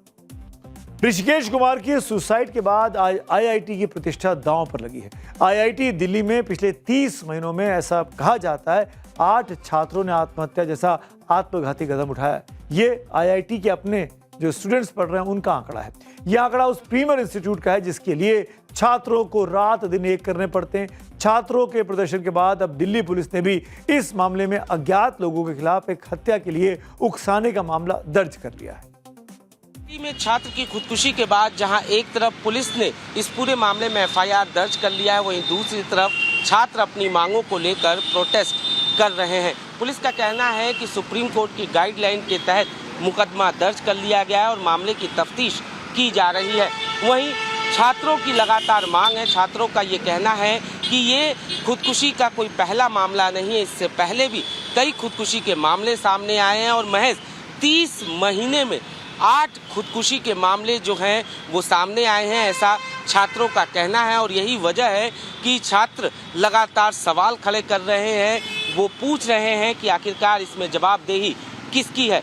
ऋषिकेश कुमार की सुसाइड के बाद IIT की प्रतिष्ठा दांव पर लगी है। IIT दिल्ली में पिछले 30 महीनों में ऐसा कहा जाता है 8 छात्रों ने आत्महत्या जैसा आत्मघाती कदम उठाया। ये IIT के अपने जो स्टूडेंट्स पढ़ रहे हैं उनका आंकड़ा है। यह आंकड़ा उस प्रीमियर इंस्टीट्यूट का है जिसके लिए छात्रों को रात दिन एक करने पड़ते हैं। छात्रों के प्रदर्शन के बाद अब दिल्ली पुलिस ने भी इस मामले में अज्ञात लोगों के खिलाफ एक हत्या के लिए उकसाने का मामला दर्ज कर लिया है। में छात्र की खुदकुशी के बाद जहां एक तरफ पुलिस ने इस पूरे मामले में FIR दर्ज कर लिया है, वहीं दूसरी तरफ छात्र अपनी मांगों को लेकर प्रोटेस्ट कर रहे हैं। पुलिस का कहना है कि सुप्रीम कोर्ट की गाइडलाइन के तहत मुकदमा दर्ज कर लिया गया है और मामले की तफ्तीश की जा रही है। वहीं छात्रों की लगातार मांग है। छात्रों का ये कहना है कि ये खुदकुशी का कोई पहला मामला नहीं है, इससे पहले भी कई खुदकुशी के मामले सामने आए हैं और महज 30 महीने में 8 खुदकुशी के मामले जो हैं वो सामने आए हैं, ऐसा छात्रों का कहना है। और यही वजह है कि छात्र लगातार सवाल खड़े कर रहे हैं। वो पूछ रहे हैं कि आखिरकार इसमें जवाबदेही किसकी है।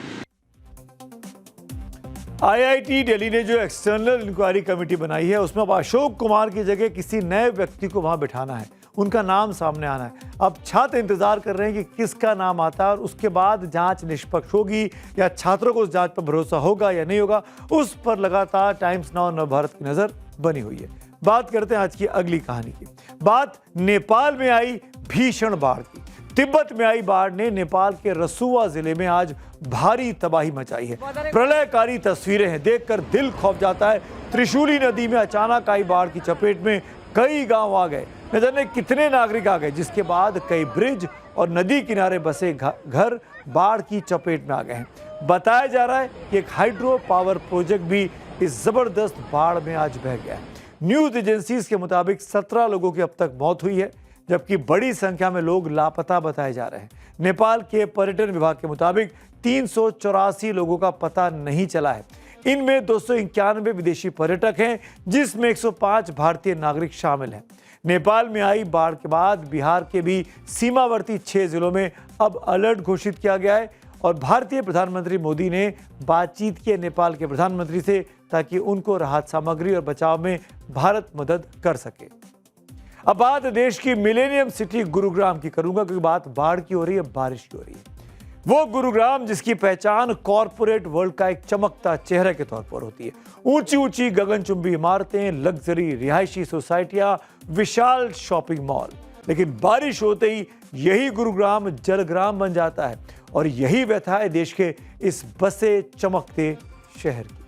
IIT दिल्ली ने जो एक्सटर्नल इंक्वायरी कमेटी बनाई है उसमें अब अशोक कुमार की जगह किसी नए व्यक्ति को वहां बिठाना है, उनका नाम सामने आना है। अब छात्र इंतजार कर रहे हैं कि किसका नाम आता है और उसके बाद जांच निष्पक्ष होगी या छात्रों को उस जांच पर भरोसा होगा या नहीं होगा, उस पर लगातार टाइम्स नाउ नवभारत की नजर बनी हुई है। बात करते हैं आज की अगली कहानी की। बात नेपाल में आई भीषण बाढ़ की। तिब्बत में आई बाढ़ ने नेपाल के रसुआ जिले में आज भारी तबाही मचाई है। प्रलयकारी तस्वीरें हैं, देखकर दिल खौफ जाता है। त्रिशूली नदी में अचानक आई बाढ़ की चपेट में कई गांव आ गए, न जाने कितने नागरिक आ गए, जिसके बाद कई ब्रिज और नदी किनारे बसे घर बाढ़ की चपेट में आ गए हैं। बताया जा रहा है कि एक हाइड्रो पावर प्रोजेक्ट भी इस जबरदस्त बाढ़ में आज बह गया है। न्यूज एजेंसीज के मुताबिक 17 लोगों की अब तक मौत हुई है, जबकि बड़ी संख्या में लोग लापता बताए जा रहे हैं। नेपाल के पर्यटन विभाग के मुताबिक 384 लोगों का पता नहीं चला है। इनमें 291 विदेशी पर्यटक हैं, जिसमें 105 भारतीय नागरिक शामिल हैं। नेपाल में आई बाढ़ के बाद बिहार के भी सीमावर्ती 6 जिलों में अब अलर्ट घोषित किया गया है और भारतीय प्रधानमंत्री मोदी ने बातचीत की नेपाल के प्रधानमंत्री से, ताकि उनको राहत सामग्री और बचाव में भारत मदद कर सके। अब बात देश की मिलेनियम सिटी गुरुग्राम की करूंगा, क्योंकि बात बाढ़ की हो रही है, बारिश की हो रही है। वो गुरुग्राम जिसकी पहचान कॉरपोरेट वर्ल्ड का एक चमकता चेहरे के तौर पर होती है। ऊंची ऊंची गगनचुंबी इमारतें, लग्जरी रिहायशी सोसाइटियां, विशाल शॉपिंग मॉल। लेकिन बारिश होते ही यही गुरुग्राम जलग्राम बन जाता है और यही व्यथा है देश के इस बसे चमकते शहर की।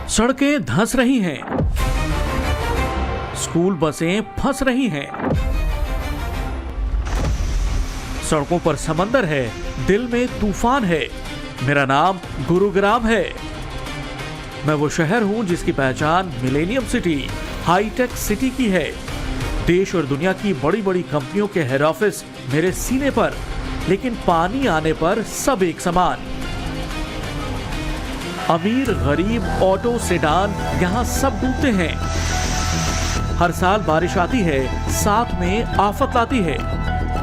सड़कें धंस रही हैं, स्कूल बसें फंस रही हैं, सड़कों पर समंदर है, दिल में तूफान है। मेरा नाम गुरुग्राम है। मैं वो शहर हूं जिसकी पहचान मिलेनियम सिटी, हाईटेक सिटी की है। देश और दुनिया की बड़ी बड़ी कंपनियों के हेड ऑफिस मेरे सीने पर, लेकिन पानी आने पर सब एक समान। अमीर गरीब ऑटो सेडान यहां सब डूबते हैं। हर साल बारिश आती है, साथ में आफत लाती है।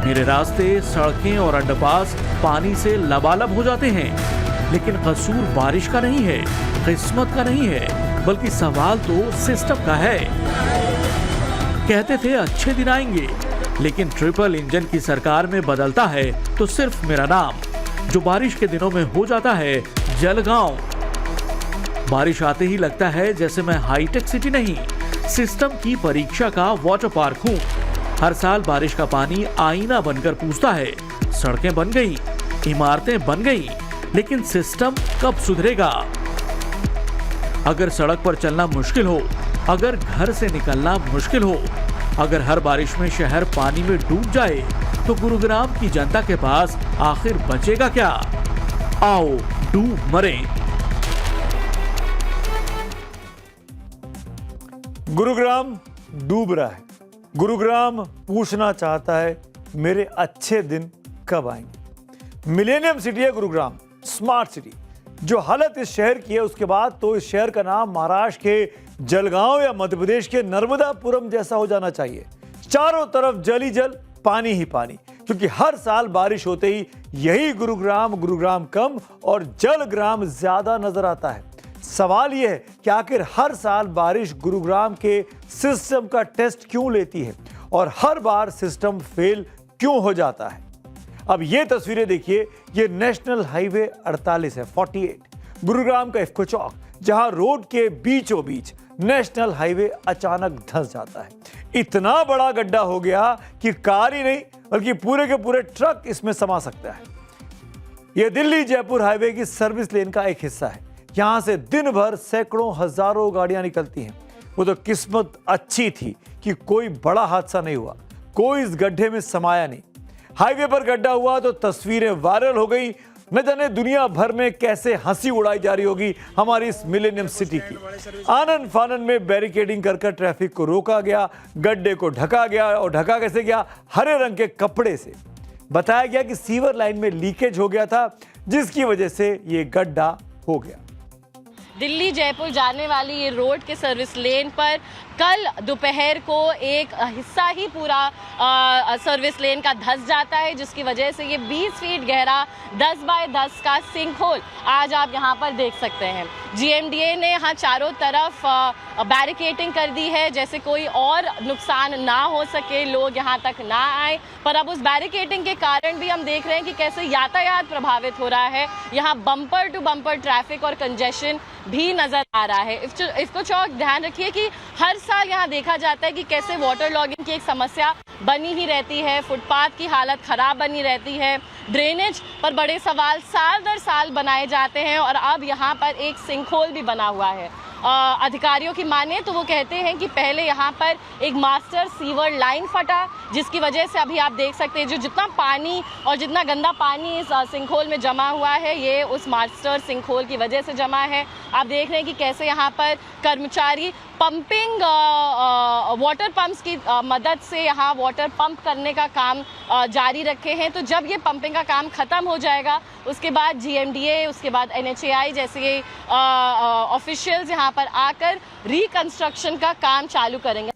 मेरे रास्ते, सड़कें और अंडरपास पानी से लबालब हो जाते हैं। लेकिन कसूर बारिश का नहीं है, किस्मत का नहीं है, बल्कि सवाल तो सिस्टम का है। कहते थे अच्छे दिन आएंगे, लेकिन ट्रिपल इंजन की सरकार में बदलता है तो सिर्फ मेरा नाम, जो बारिश के दिनों में हो जाता है जलगांव। बारिश आते ही लगता है जैसे मैं हाईटेक सिटी नहीं, सिस्टम की परीक्षा का वाटर पार्क हूँ। हर साल बारिश का पानी आईना बनकर पूछता है, सड़कें बन गई, इमारतें बन गई, लेकिन सिस्टम कब सुधरेगा? अगर सड़क पर चलना मुश्किल हो, अगर घर से निकलना मुश्किल हो, अगर हर बारिश में शहर पानी में डूब जाए, तो गुरुग्राम की जनता के पास आखिर बचेगा क्या? आओ डूब मरें। गुरुग्राम डूब रहा है। गुरुग्राम पूछना चाहता है मेरे अच्छे दिन कब आएंगे। मिलेनियम सिटी है गुरुग्राम, स्मार्ट सिटी। जो हालत इस शहर की है, उसके बाद तो इस शहर का नाम महाराष्ट्र के जलगांव या मध्य प्रदेश के नर्मदापुरम जैसा हो जाना चाहिए। चारों तरफ जल ही जल, पानी ही पानी, क्योंकि हर साल बारिश होते ही यही गुरुग्राम कम और जलग्राम ज्यादा नजर आता है। सवाल यह है कि आखिर हर साल बारिश गुरुग्राम के सिस्टम का टेस्ट क्यों लेती है और हर बार सिस्टम फेल क्यों हो जाता है। अब ये तस्वीरें देखिए, ये नेशनल हाईवे 48 है, 48, गुरुग्राम का इफ्को चौक, जहां रोड के बीचों बीच नेशनल हाईवे अचानक धंस जाता है। इतना बड़ा गड्ढा हो गया कि कार ही नहीं बल्कि पूरे के पूरे ट्रक इसमें समा सकता है। यह दिल्ली जयपुर हाईवे की सर्विस लेन का एक हिस्सा है। यहां से दिन भर सैकड़ों हजारों गाड़ियां निकलती हैं। वो तो किस्मत अच्छी थी कि कोई बड़ा हादसा नहीं हुआ, कोई इस गड्ढे में समाया नहीं। हाईवे पर गड्ढा हुआ तो तस्वीरें वायरल हो गई। न जाने दुनिया भर में कैसे हंसी उड़ाई जा रही होगी हमारी इस मिलेनियम सिटी की। आनन फानन में बैरिकेडिंग कर ट्रैफिक को रोका गया, गड्ढे को ढका गया, और ढका कैसे गया? हरे रंग के कपड़े से। बताया गया कि सीवर लाइन में लीकेज हो गया था, जिसकी वजह से ये गड्ढा हो गया। दिल्ली जयपुर जाने वाली ये रोड के सर्विस लेन पर कल दोपहर को एक हिस्सा ही पूरा सर्विस लेन का धंस जाता है, जिसकी वजह से ये 20 फीट गहरा 10 बाय 10 का सिंक होल आज आप यहाँ पर देख सकते हैं। GMDA ने यहाँ चारों तरफ बैरिकेडिंग कर दी है, जैसे कोई और नुकसान ना हो सके, लोग यहाँ तक ना आए। पर अब उस बैरिकेडिंग के कारण भी हम देख रहे हैं कि कैसे यातायात प्रभावित हो रहा है। यहाँ बम्पर टू बम्पर ट्रैफिक और कंजेशन भी नजर आ रहा है। इफ्को चौक, ध्यान रखिए कि हर साल यहाँ देखा जाता है कि कैसे वाटर लॉगिंग की एक समस्या बनी ही रहती है, फुटपाथ की हालत खराब बनी रहती है, ड्रेनेज पर बड़े सवाल साल दर साल बनाए जाते हैं, और अब यहाँ पर एक सिंकहोल भी बना हुआ है। अधिकारियों की माने तो वो कहते हैं कि पहले यहाँ पर एक मास्टर सीवर लाइन फटा, जिसकी वजह से अभी आप देख सकते हैं जो जितना पानी और जितना गंदा पानी इस सिंकहोल में जमा हुआ है, ये उस मास्टर सिंकहोल की वजह से जमा है। आप देख रहे हैं कि कैसे यहाँ पर कर्मचारी पंपिंग वाटर पंप्स की मदद से यहाँ वाटर पंप करने का काम जारी रखे हैं। तो जब ये पंपिंग का काम खत्म हो जाएगा, उसके बाद GMDA, उसके बाद NHAI जैसे ऑफिशियल्स यहाँ पर आकर रिकंस्ट्रक्शन का काम चालू करेंगे।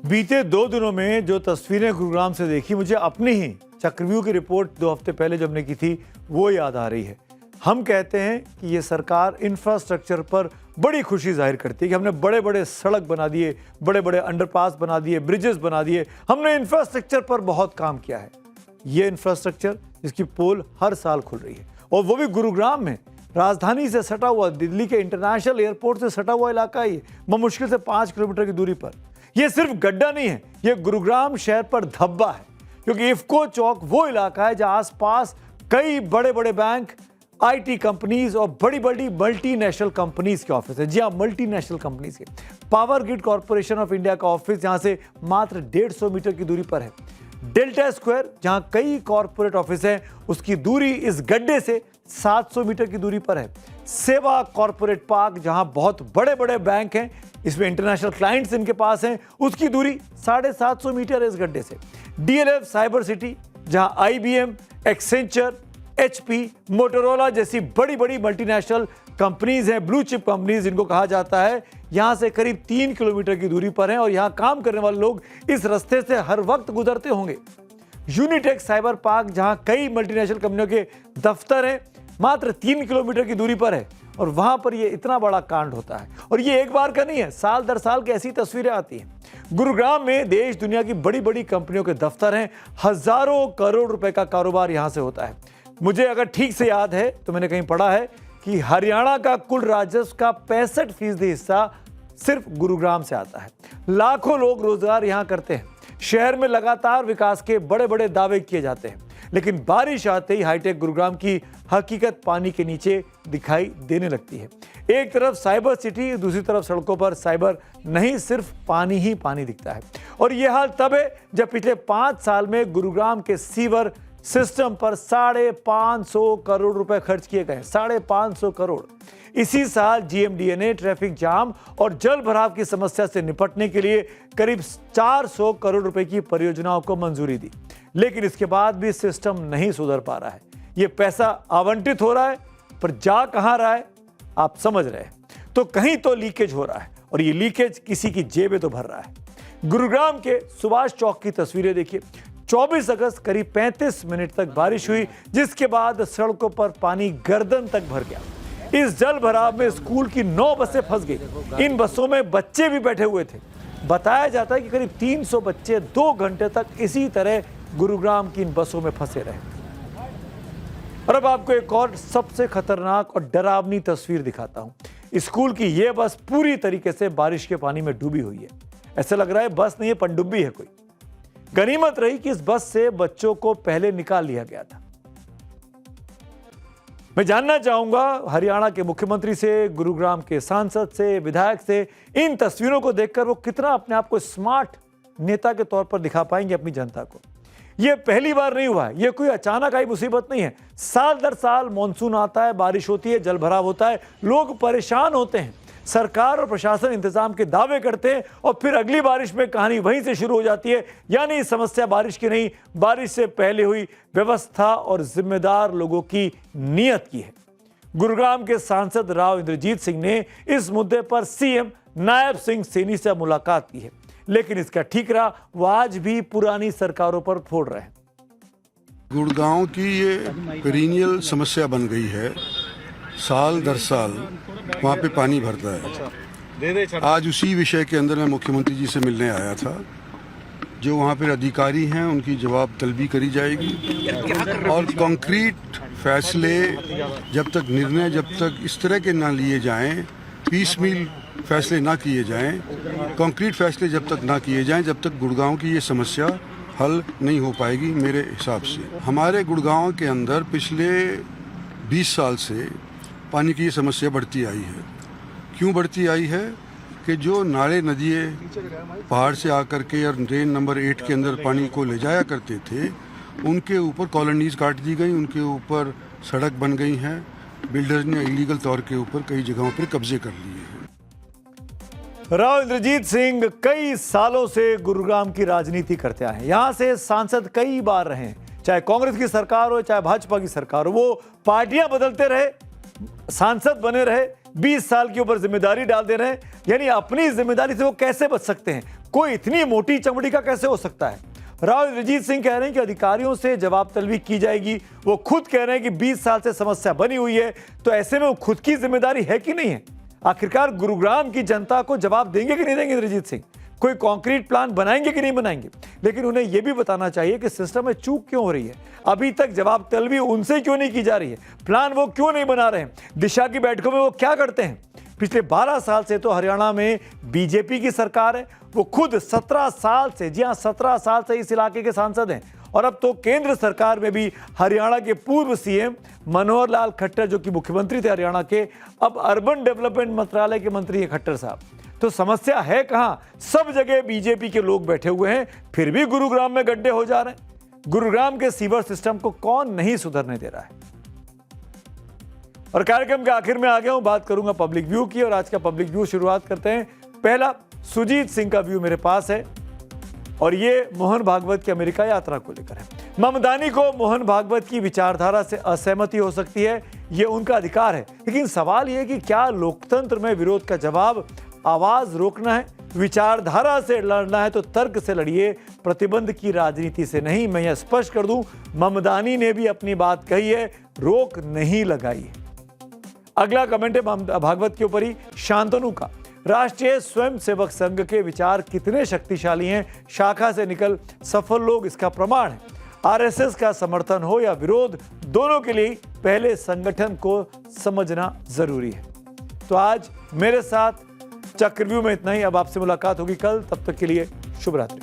बीते 2 दिनों में जो तस्वीरें गुरुग्राम से देखी, मुझे अपनी ही चक्रव्यूह की रिपोर्ट 2 हफ्ते पहले जब हमने की थी वो याद आ रही है। हम कहते हैं कि ये सरकार इंफ्रास्ट्रक्चर पर बड़ी खुशी जाहिर करती है कि हमने बड़े बड़े सड़क बना दिए, बड़े बड़े अंडरपास बना दिए, ब्रिजेस बना दिए, हमने इंफ्रास्ट्रक्चर पर बहुत काम किया है। ये इंफ्रास्ट्रक्चर जिसकी पोल हर साल खुल रही है, और वो भी गुरुग्राम में, राजधानी से सटा हुआ, दिल्ली के इंटरनेशनल एयरपोर्ट से सटा हुआ इलाका ही मुश्किल से 5 किलोमीटर की दूरी पर। यह सिर्फ गड्ढा नहीं है, यह गुरुग्राम शहर पर धब्बा है, क्योंकि इफ्को चौक वो इलाका है जहां आसपास कई बड़े बड़े बैंक, IT कंपनीज और बड़ी बड़ी मल्टीनेशनल कंपनीज के ऑफिस है। जी हाँ, मल्टीनेशनल कंपनीज के। Power grid corporation of India का ऑफिस जहां से मात्र 150 मीटर की दूरी पर है। डेल्टा स्क्वायर, जहां कई कॉर्पोरेट ऑफिस हैं, उसकी दूरी इस गड्ढे से 700 मीटर की दूरी पर है। सेवा कॉर्पोरेट पार्क, जहां बहुत बड़े बड़े बैंक हैं, इसमें इंटरनेशनल क्लाइंट्स इनके पास हैं, उसकी दूरी 750 मीटर है इस गड्ढे से। DLF साइबर सिटी, जहां IBM, एक्सेंचर, HP, मोटोरोला जैसी बड़ी बड़ी मल्टीनेशनल कंपनीज हैं, ब्लू चिप कंपनीज जिनको कहा जाता है, यहां से करीब 3 किलोमीटर की दूरी पर हैं और यहां काम करने वाले लोग इस रास्ते से हर वक्त गुजरते होंगे। यूनिटेक साइबर पार्क, जहां कई मल्टीनेशनल कंपनियों के दफ्तर हैं, मात्र 3 किलोमीटर की दूरी पर है और वहां पर यह इतना बड़ा कांड होता है। और ये एक बार का नहीं है, साल दर साल की ऐसी तस्वीरें आती हैं। गुरुग्राम में देश दुनिया की बड़ी बड़ी कंपनियों के दफ्तर हैं, हजारों करोड़ रुपए का कारोबार यहां से होता है। मुझे अगर ठीक से याद है तो मैंने कहीं पढ़ा है कि हरियाणा का कुल राजस्व का 65% हिस्सा सिर्फ गुरुग्राम से आता है। लाखों लोग रोजगार यहां करते हैं। शहर में लगातार विकास के बड़े बड़े दावे किए जाते हैं, लेकिन बारिश आते ही हाईटेक गुरुग्राम की हकीकत पानी के नीचे दिखाई देने लगती है। एक तरफ साइबर सिटी, दूसरी तरफ सड़कों पर साइबर नहीं, सिर्फ पानी ही पानी दिखता है। और यह हाल तब है जब पिछले 5 साल में गुरुग्राम के सीवर सिस्टम पर 550 करोड़ रुपए खर्च किए गए। 550 करोड़। इसी साल जीएमडीए ने ट्रैफिक जाम और जल भराव की समस्या से निपटने के लिए करीब 400 करोड़ रुपए की परियोजनाओं को मंजूरी दी, लेकिन इसके बाद भी सिस्टम नहीं सुधर पा रहा है। यह पैसा आवंटित हो रहा है, पर जा कहां रहा है आप समझ रहे हैं। तो कहीं तो लीकेज हो रहा है और ये लीकेज किसी की जेबें तो भर रहा है। गुरुग्राम के सुभाष चौक की तस्वीरें देखिए। 24 अगस्त करीब 35 मिनट तक बारिश हुई, जिसके बाद सड़कों पर पानी गर्दन तक भर गया। इस जल भराव में स्कूल की 9 बसें फंस गई। इन बसों में बच्चे भी बैठे हुए थे। बताया जाता है कि करीब 300 बच्चे 2 घंटे तक इसी तरह गुरुग्राम की इन बसों में फंसे रहे। और अब आपको एक और सबसे खतरनाक और डरावनी तस्वीर दिखाता हूं। स्कूल की यह बस पूरी तरीके से बारिश के पानी में डूबी हुई है। ऐसा लग रहा है बस नहीं है, पनडुब्बी है कोई। गनीमत रही कि इस बस से बच्चों को पहले निकाल लिया गया था। मैं जानना चाहूंगा हरियाणा के मुख्यमंत्री से, गुरुग्राम के सांसद से, विधायक से, इन तस्वीरों को देखकर वो कितना अपने आप को स्मार्ट नेता के तौर पर दिखा पाएंगे अपनी जनता को। यह पहली बार नहीं हुआ है, यह कोई अचानक आई मुसीबत नहीं है। साल दर साल मॉनसून आता है, बारिश होती है, जल भराव होता है, लोग परेशान होते हैं। सरकार और प्रशासन इंतजाम के दावे करते हैं और फिर अगली बारिश में कहानी वहीं से शुरू हो जाती है। यानी समस्या बारिश की नहीं, बारिश से पहले हुई व्यवस्था और जिम्मेदार लोगों की नीयत की है। गुरुग्राम के सांसद राव इंद्रजीत सिंह ने इस मुद्दे पर सीएम नायब सिंह सैनी से मुलाकात की है, लेकिन इसका ठीकरा वो आज भी पुरानी सरकारों पर फोड़ रहे हैं। गुड़गांव की ये पेरिनियल समस्या बन गई है। साल दर साल वहाँ पे पानी भरता है। आज उसी विषय के अंदर मैं मुख्यमंत्री जी से मिलने आया था। जो वहाँ पर अधिकारी हैं उनकी जवाब तलबी करी जाएगी और कंक्रीट फैसले जब तक जब तक इस तरह के ना लिए जाएं, पीसमील फैसले ना किए जाएं, कंक्रीट फैसले जब तक ना किए जाएं, जब तक गुड़गांव की ये समस्या हल नहीं हो पाएगी। मेरे हिसाब से हमारे गुड़गांव के अंदर पिछले 20 साल से पानी की ये समस्या बढ़ती आई है। क्यों बढ़ती आई है कि जो नाले नदियाँ पहाड़ से आकर के और ड्रेन नंबर 8 के अंदर पानी को ले जाया करते थे, उनके ऊपर कॉलोनीज काट दी गई, उनके ऊपर सड़क बन गई हैं। बिल्डर्स ने इलीगल तौर के ऊपर कई जगहों पर कब्जे कर लिए हैं। राव इंद्रजीत सिंह कई सालों से गुरुग्राम की राजनीति करते आए हैं। यहाँ से सांसद कई बार रहे हैं, चाहे कांग्रेस की सरकार हो चाहे भाजपा की सरकार हो। वो पार्टियां बदलते रहे, सांसद बने रहे, 20 साल के ऊपर जिम्मेदारी डाल दे रहे हैं। यानी अपनी जिम्मेदारी से वो कैसे बच सकते हैं? कोई इतनी मोटी चमड़ी का कैसे हो सकता है? राव इंद्रजीत सिंह कह रहे हैं कि अधिकारियों से जवाब तलबी की जाएगी। वो खुद कह रहे हैं कि 20 साल से समस्या बनी हुई है, तो ऐसे में वो खुद की जिम्मेदारी है कि नहीं है? आखिरकार गुरुग्राम की जनता को जवाब देंगे कि नहीं देंगे इंद्रजीत सिंह? कोई कॉन्क्रीट प्लान बनाएंगे कि नहीं बनाएंगे? लेकिन उन्हें यह भी बताना चाहिए कि सिस्टम में चूक क्यों हो रही है। अभी तक जवाब तलबी उनसे क्यों नहीं की जा रही है? प्लान वो क्यों नहीं बना रहे हैं? दिशा की बैठकों में वो क्या करते हैं? पिछले 12 साल से तो हरियाणा में बीजेपी की सरकार है। वो खुद 17 साल से, जी हाँ 17 साल से इस इलाके के सांसद हैं। और अब तो केंद्र सरकार में भी हरियाणा के पूर्व सीएम मनोहर लाल खट्टर, जो कि मुख्यमंत्री थे हरियाणा के, अब अर्बन डेवलपमेंट मंत्रालय के मंत्री हैं खट्टर साहब। तो समस्या है कहां? सब जगह बीजेपी के लोग बैठे हुए हैं, फिर भी गुरुग्राम में गड्ढे हो जा रहे हैं। गुरुग्राम के सीवर सिस्टम को कौन नहीं सुधरने दे रहा है? और कार्यक्रम के आखिर में आ गया हूं, बात करूंगा पब्लिक व्यू की। और आज का पब्लिक व्यू शुरुआत करते हैं। पहला सुजीत सिंह का व्यू मेरे पास है और ये मोहन भागवत की अमेरिका यात्रा को लेकर है। ममदानी को मोहन भागवत की विचारधारा से असहमति हो सकती है, ये उनका अधिकार है। लेकिन सवाल ये है कि क्या लोकतंत्र में विरोध का जवाब आवाज रोकना है, विचारधारा से लड़ना है तो तर्क से लड़िए, प्रतिबंध की राजनीति से नहीं। मैं यह स्पष्ट कर दूं, ममदानी ने भी अपनी बात कही है, रोक नहीं लगाई है। अगला कमेंट है भागवत के ऊपर ही, शांतनु का। राष्ट्रीय स्वयंसेवक संघ के विचार कितने शक्तिशाली हैं, शाखा से निकल सफल लोग इसका प्रमाण है। आरएसएस का समर्थन हो या विरोध, दोनों के लिए पहले संगठन को समझना जरूरी है। तो आज मेरे साथ चक्रव्यूह में इतना ही। अब आपसे मुलाकात होगी कल, तब तक के लिए शुभ रात्रि।